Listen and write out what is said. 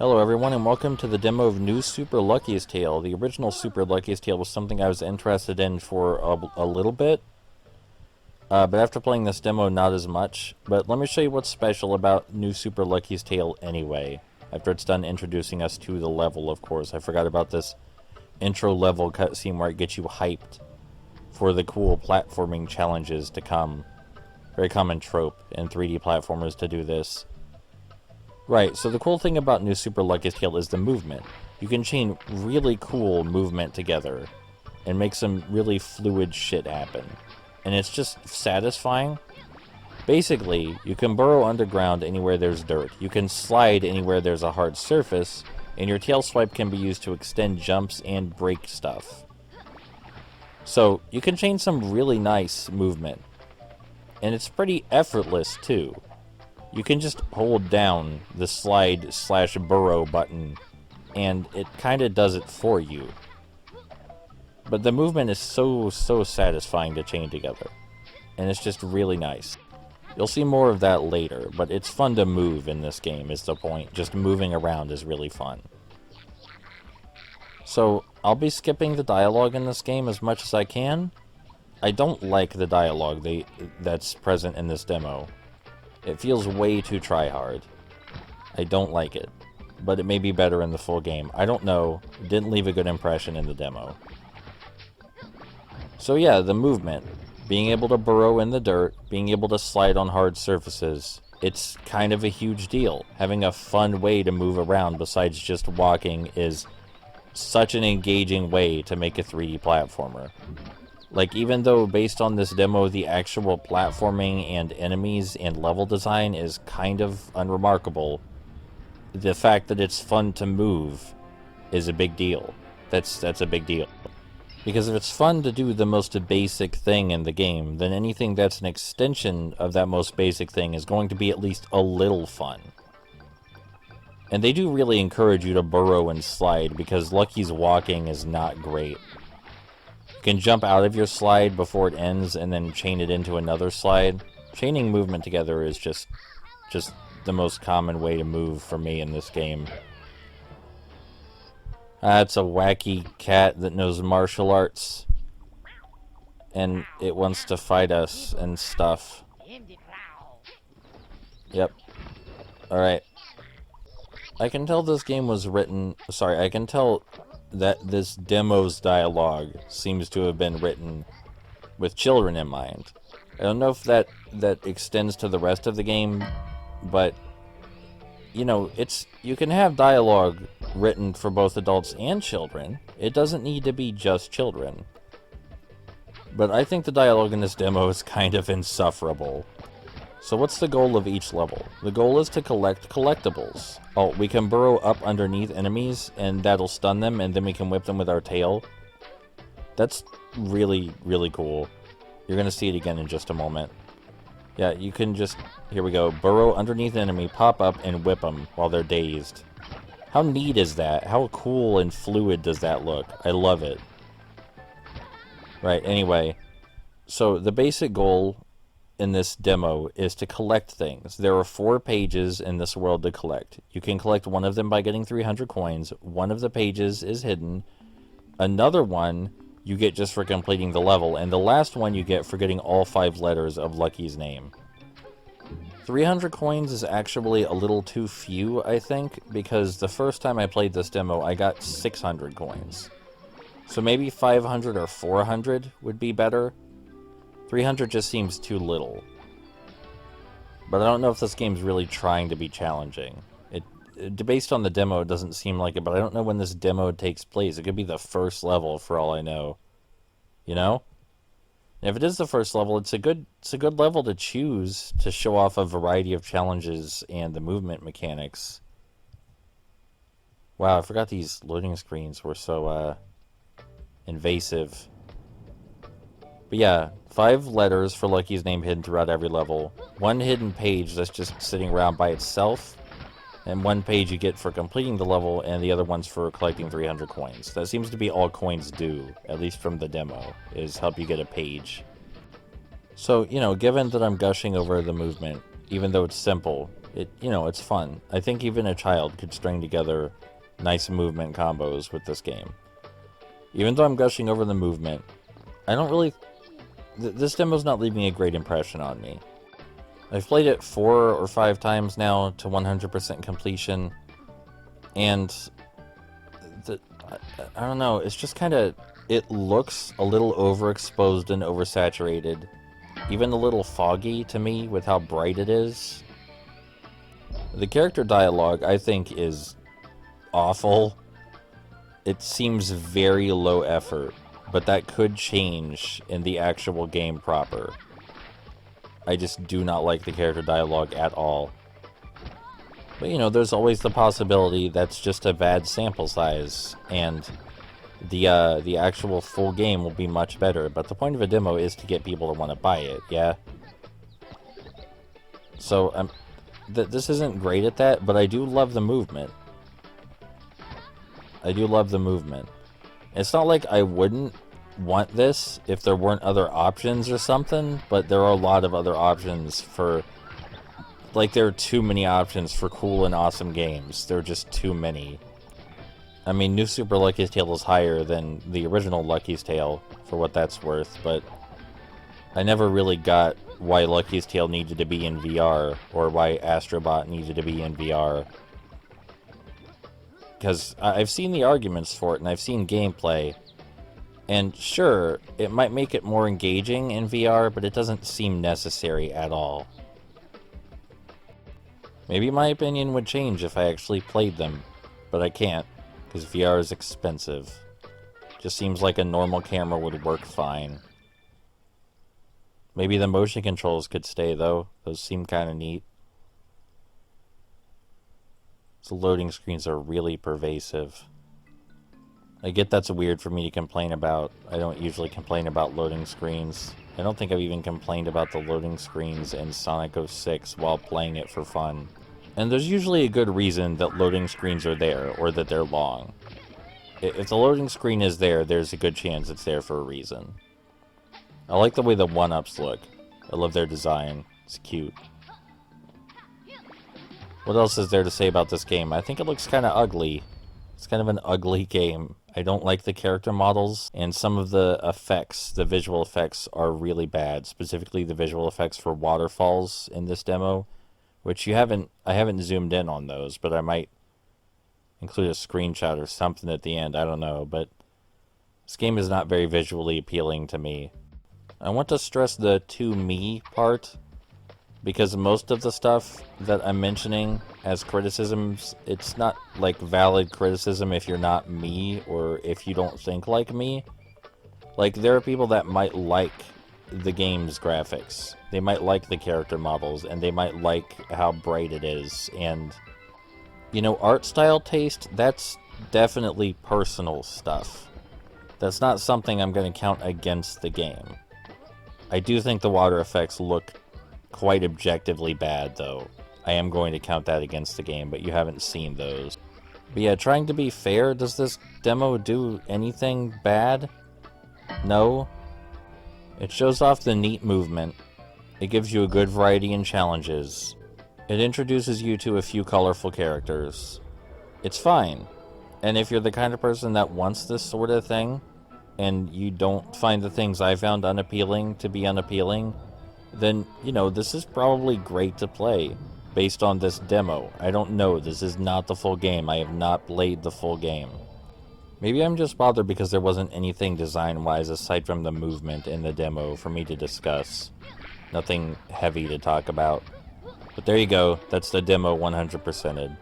Hello everyone and welcome to the demo of New Super Lucky's Tale. The original Super Lucky's Tale was something I was interested in for a little bit, but after playing this demo, not as much. But let me show you what's special about New Super Lucky's Tale anyway, after it's done introducing us to the level, of course. I forgot about this intro level cutscene where it gets you hyped for the cool platforming challenges to come. Very common trope in 3D platformers to do this. Right, so the cool thing about New Super Lucky's Tale is the movement. You can chain really cool movement together and make some really fluid shit happen. And it's just satisfying. Basically, you can burrow underground anywhere there's dirt. You can slide anywhere there's a hard surface, and your tail swipe can be used to extend jumps and break stuff. So, you can chain some really nice movement. And it's pretty effortless, too. You can just hold down the slide/burrow button, and it kind of does it for you. But the movement is so satisfying to chain together. And it's just really nice. You'll see more of that later, but it's fun to move in this game is the point. Just moving around is really fun. So, I'll be skipping the dialogue in this game as much as I can. I don't like the dialogue that's present in this demo. It feels way too try-hard. I don't like it. But it may be better in the full game. I don't know. It didn't leave a good impression in the demo. So yeah, the movement. Being able to burrow in the dirt, being able to slide on hard surfaces. It's kind of a huge deal. Having a fun way to move around besides just walking is such an engaging way to make a 3D platformer. Like, even though based on this demo, the actual platforming and enemies and level design is kind of unremarkable, the fact that it's fun to move is a big deal. That's a big deal. Because if it's fun to do the most basic thing in the game, then anything that's an extension of that most basic thing is going to be at least a little fun. And they do really encourage you to burrow and slide, because Lucky's walking is not great. You can jump out of your slide before it ends and then chain it into another slide. Chaining movement together is just the most common way to move for me in this game. It's a wacky cat that knows martial arts. And it wants to fight us and stuff. Yep. Alright. I can tell this game was written... Sorry, I can tell that this demo's dialogue seems to have been written with children in mind. I don't know if that extends to the rest of the game, but you know, you can have dialogue written for both adults and children. It doesn't need to be just children. But I think the dialogue in this demo is kind of insufferable. So what's the goal of each level? The goal is to collect collectibles. Oh, we can burrow up underneath enemies, and that'll stun them, and then we can whip them with our tail. That's really, really cool. You're gonna see it again in just a moment. Yeah, you can just... Here we go. Burrow underneath an enemy, pop up, and whip them while they're dazed. How neat is that? How cool and fluid does that look? I love it. Right, anyway. So, the basic goal in this demo is to collect things. There are 4 pages in this world to collect. You can collect one of them by getting 300 coins. One of the pages is hidden. Another one you get just for completing the level. And the last one you get for getting all 5 letters of Lucky's name. 300 coins is actually a little too few, I think, because the first time I played this demo, I got 600 coins. So maybe 500 or 400 would be better. 300 just seems too little. But I don't know if this game's really trying to be challenging. Based on the demo, it doesn't seem like it, but I don't know when this demo takes place. It could be the first level, for all I know. You know? And if it is the first level, it's a good level to choose to show off a variety of challenges and the movement mechanics. Wow, I forgot these loading screens were so, invasive. But yeah, 5 letters for Lucky's name hidden throughout every level. 1 hidden page that's just sitting around by itself. And 1 page you get for completing the level, and the other one's for collecting 300 coins. That seems to be all coins do, at least from the demo, is help you get a page. So, you know, given that I'm gushing over the movement, even though it's simple, It's fun. I think even a child could string together nice movement combos with this game. Even though I'm gushing over the movement, I don't really... This demo's not leaving a great impression on me. I've played it 4 or 5 times now to 100% completion, and I don't know, it's just kind of... It looks a little overexposed and oversaturated. Even a little foggy to me with how bright it is. The character dialogue, I think, is awful. It seems very low effort, but that could change in the actual game proper. I just do not like the character dialogue at all. But, there's always the possibility that's just a bad sample size, and the actual full game will be much better. But the point of a demo is to get people to want to buy it, yeah? So, this isn't great at that, but I do love the movement. I do love the movement. It's not like I wouldn't want this if there weren't other options or something, but there are a lot of other options for... Like, there are too many options for cool and awesome games. There are just too many. I mean, New Super Lucky's Tale is higher than the original Lucky's Tale, for what that's worth, but I never really got why Lucky's Tale needed to be in VR, or why Astrobot needed to be in VR. Because I've seen the arguments for it, and I've seen gameplay, and sure, it might make it more engaging in VR, but it doesn't seem necessary at all. Maybe my opinion would change if I actually played them, but I can't, because VR is expensive. Just seems like a normal camera would work fine. Maybe the motion controls could stay, though. Those seem kind of neat. The loading screens are really pervasive. I get that's weird for me to complain about. I don't usually complain about loading screens. I don't think I've even complained about the loading screens in Sonic 06 while playing it for fun. And there's usually a good reason that loading screens are there, or that they're long. If the loading screen is there, there's a good chance it's there for a reason. I like the way the 1-ups look. I love their design. It's cute. What else is there to say about this game? I think it looks kind of ugly. It's kind of an ugly game. I don't like the character models, and some of the effects, the visual effects, are really bad. Specifically the visual effects for waterfalls in this demo, which I haven't zoomed in on those, but I might include a screenshot or something at the end, I don't know, but this game is not very visually appealing to me. I want to stress the to me part, because most of the stuff that I'm mentioning as criticisms, it's not like valid criticism if you're not me or if you don't think like me. Like, there are people that might like the game's graphics, they might like the character models, and they might like how bright it is, and art style taste, that's definitely personal stuff. That's not something I'm going to count against the game. I do think the water effects look quite objectively bad, though. I am going to count that against the game, but you haven't seen those. But yeah, trying to be fair, does this demo do anything bad? No. It shows off the neat movement. It gives you a good variety in challenges. It introduces you to a few colorful characters. It's fine. And if you're the kind of person that wants this sort of thing, and you don't find the things I found unappealing to be unappealing, then, this is probably great to play, based on this demo. I don't know, this is not the full game. I have not played the full game. Maybe I'm just bothered because there wasn't anything design-wise aside from the movement in the demo for me to discuss. Nothing heavy to talk about. But there you go, that's the demo 100%ed.